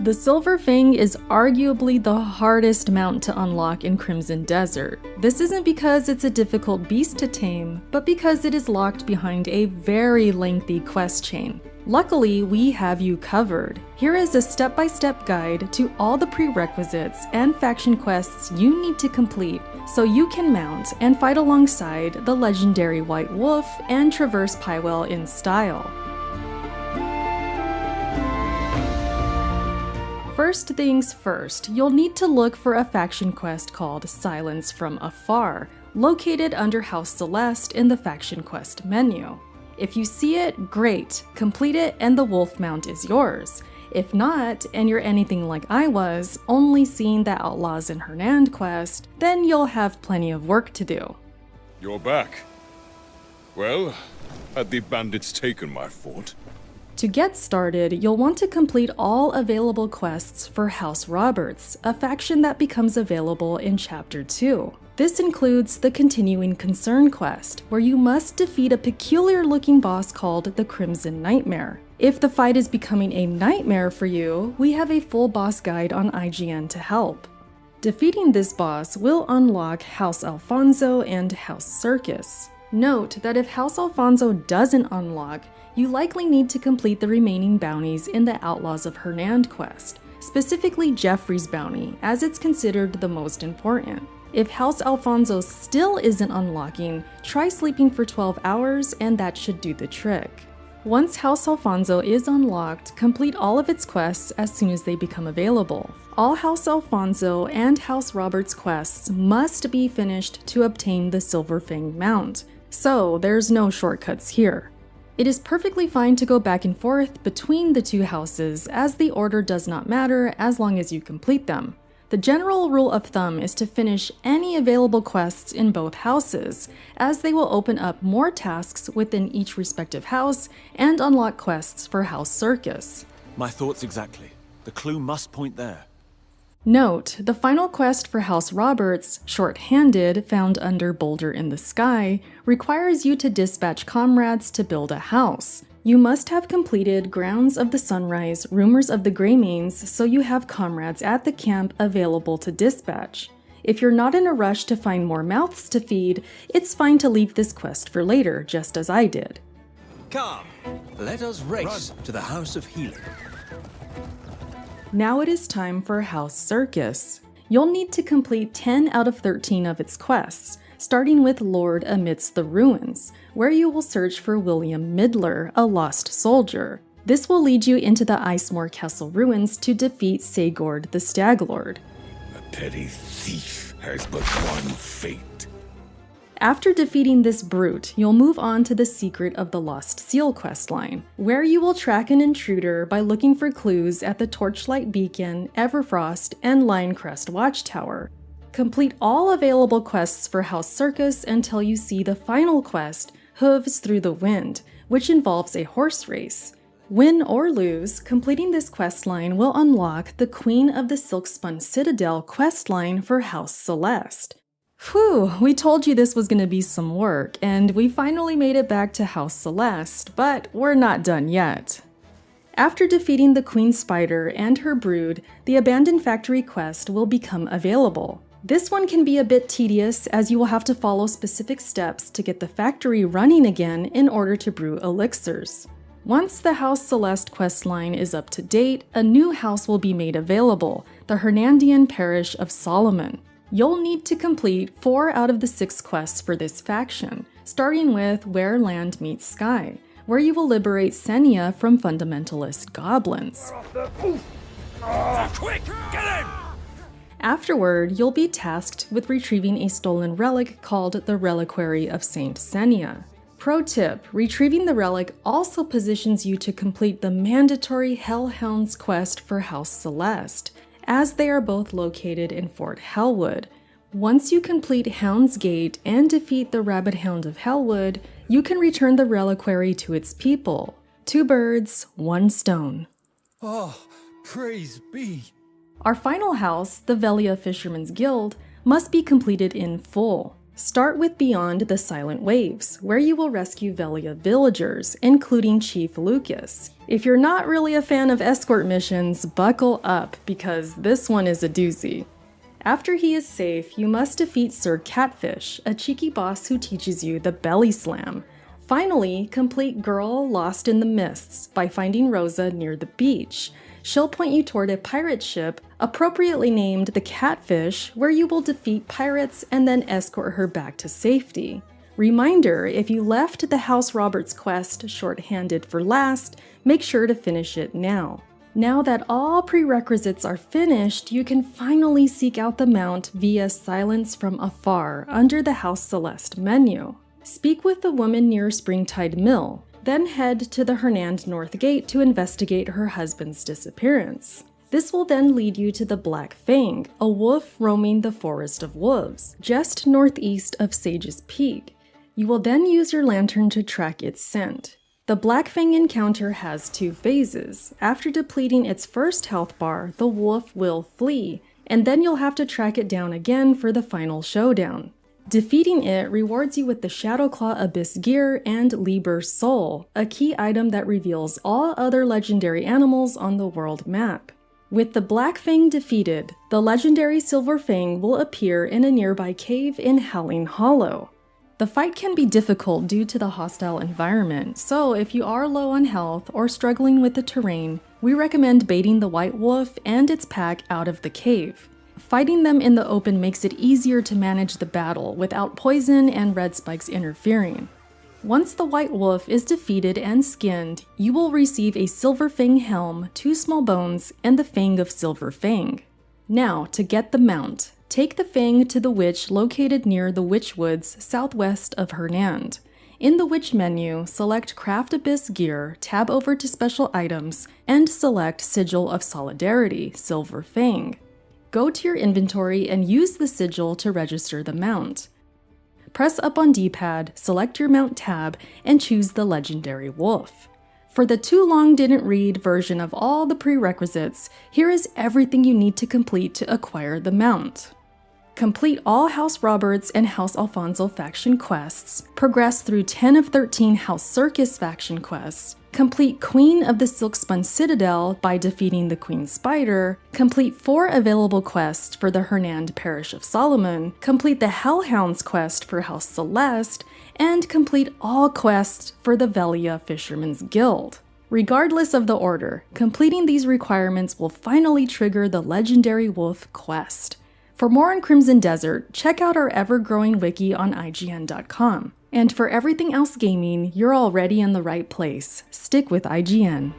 The Silver Fang is arguably the hardest mount to unlock in Crimson Desert. This isn't because it's a difficult beast to tame, but because it is locked behind a very lengthy quest chain. Luckily, we have you covered. Here is a step-by-step guide to all the prerequisites and faction quests you need to complete so you can mount and fight alongside the legendary White Wolf and traverse Pywell in style. First things first, you'll need to look for a faction quest called Silence from Afar, located under House Celeste in the faction quest menu. If you see it, great, complete it and the wolf mount is yours. If not, and you're anything like I was, only seeing the Outlaws in Hernand quest, then you'll have plenty of work to do. You're back. Well, had the bandits taken my fort? To get started, you'll want to complete all available quests for House Roberts, a faction that becomes available in Chapter 2. This includes the Continuing Concern quest, where you must defeat a peculiar-looking boss called the Crimson Nightmare. If the fight is becoming a nightmare for you, we have a full boss guide on IGN to help. Defeating this boss will unlock House Alfonso and House Circus. Note that if House Alfonso doesn't unlock, you likely need to complete the remaining bounties in the Outlaws of Hernand quest, specifically Jeffrey's bounty, as it's considered the most important. If House Alfonso still isn't unlocking, try sleeping for 12 hours and that should do the trick. Once House Alfonso is unlocked, complete all of its quests as soon as they become available. All House Alfonso and House Roberts quests must be finished to obtain the Silver Fang mount, so there's no shortcuts here. It is perfectly fine to go back and forth between the two houses, as the order does not matter as long as you complete them. The general rule of thumb is to finish any available quests in both houses, as they will open up more tasks within each respective house and unlock quests for House Circus. My thoughts exactly. The clue must point there. Note, the final quest for House Roberts, Short-Handed, found under Boulder in the Sky, requires you to dispatch comrades to build a house. You must have completed Grounds of the Sunrise, Rumors of the Greymanes, so you have comrades at the camp available to dispatch. If you're not in a rush to find more mouths to feed, it's fine to leave this quest for later, just as I did. Come, let us race to the House of Healing. Now it is time for House Circus. You'll need to complete 10 out of 13 of its quests, starting with Lord Amidst the Ruins, where you will search for William Midler, a lost soldier. This will lead you into the Icemoor Castle ruins to defeat Sagord the Staglord. A petty thief has but one fate. After defeating this brute, you'll move on to the Secret of the Lost Seal questline, where you will track an intruder by looking for clues at the Torchlight Beacon, Everfrost, and Linecrest Watchtower. Complete all available quests for House Circus until you see the final quest, Hooves Through the Wind, which involves a horse race. Win or lose, completing this questline will unlock the Queen of the Silkspun Citadel questline for House Celeste. Whew, we told you this was going to be some work, and we finally made it back to House Celeste, but we're not done yet. After defeating the Queen Spider and her brood, the Abandoned Factory quest will become available. This one can be a bit tedious, as you will have to follow specific steps to get the factory running again in order to brew elixirs. Once the House Celeste questline is up to date, a new house will be made available, the Hernandian Parish of Solomon. You'll need to complete 4 out of the 6 quests for this faction, starting with Where Land Meets Sky, where you will liberate Senia from fundamentalist goblins. Quick, get him! Afterward, you'll be tasked with retrieving a stolen relic called the Reliquary of Saint Senia. Pro tip, retrieving the relic also positions you to complete the mandatory Hellhounds quest for House Celeste, as they are both located in Fort Hellwood. Once you complete Hound's Gate and defeat the Rabbit Hound of Hellwood, you can return the reliquary to its people. 2 birds, 1 stone. Oh, praise be. Our final house, the Velia Fisherman's Guild, must be completed in full. Start with Beyond the Silent Waves, where you will rescue Velia villagers, including Chief Lucas. If you're not really a fan of escort missions, buckle up, because this one is a doozy. After he is safe, you must defeat Sir Catfish, a cheeky boss who teaches you the belly slam. Finally, complete Girl Lost in the Mists by finding Rosa near the beach. She'll point you toward a pirate ship, appropriately named the Catfish, where you will defeat pirates and then escort her back to safety. Reminder, if you left the House Roberts quest short-handed for last, make sure to finish it now. Now that all prerequisites are finished, you can finally seek out the mount via Silence from Afar under the House Celeste menu. Speak with the woman near Springtide Mill, then head to the Hernand North Gate to investigate her husband's disappearance. This will then lead you to the Black Fang, a wolf roaming the Forest of Wolves, just northeast of Sage's Peak. You will then use your lantern to track its scent. The Black Fang encounter has 2 phases. After depleting its first health bar, the wolf will flee, and then you'll have to track it down again for the final showdown. Defeating it rewards you with the Shadowclaw Abyss Gear and Lieber's Soul, a key item that reveals all other legendary animals on the world map. With the Black Fang defeated, the legendary Silver Fang will appear in a nearby cave in Howling Hollow. The fight can be difficult due to the hostile environment, so if you are low on health or struggling with the terrain, we recommend baiting the White Wolf and its pack out of the cave. Fighting them in the open makes it easier to manage the battle without poison and red spikes interfering. Once the White Wolf is defeated and skinned, you will receive a Silver Fang helm, 2 small bones, and the Fang of Silver Fang. Now, to get the mount, take the Fang to the Witch located near the Witch Woods southwest of Hernand. In the Witch menu, select Craft Abyss Gear, tab over to Special Items, and select Sigil of Solidarity, Silver Fang. Go to your inventory and use the sigil to register the mount. Press up on D-pad, select your mount tab, and choose the legendary wolf. For the too long didn't read version of all the prerequisites, here is everything you need to complete to acquire the mount. Complete all House Roberts and House Alfonso faction quests, progress through 10 of 13 House Circus faction quests, complete Queen of the Silkspun Citadel by defeating the Queen Spider, complete 4 available quests for the Hernand Parish of Solomon, complete the Hellhounds quest for House Celeste, and complete all quests for the Velia Fisherman's Guild. Regardless of the order, completing these requirements will finally trigger the Legendary Wolf quest. For more on Crimson Desert, check out our ever-growing wiki on IGN.com. And for everything else gaming, you're already in the right place. Stick with IGN.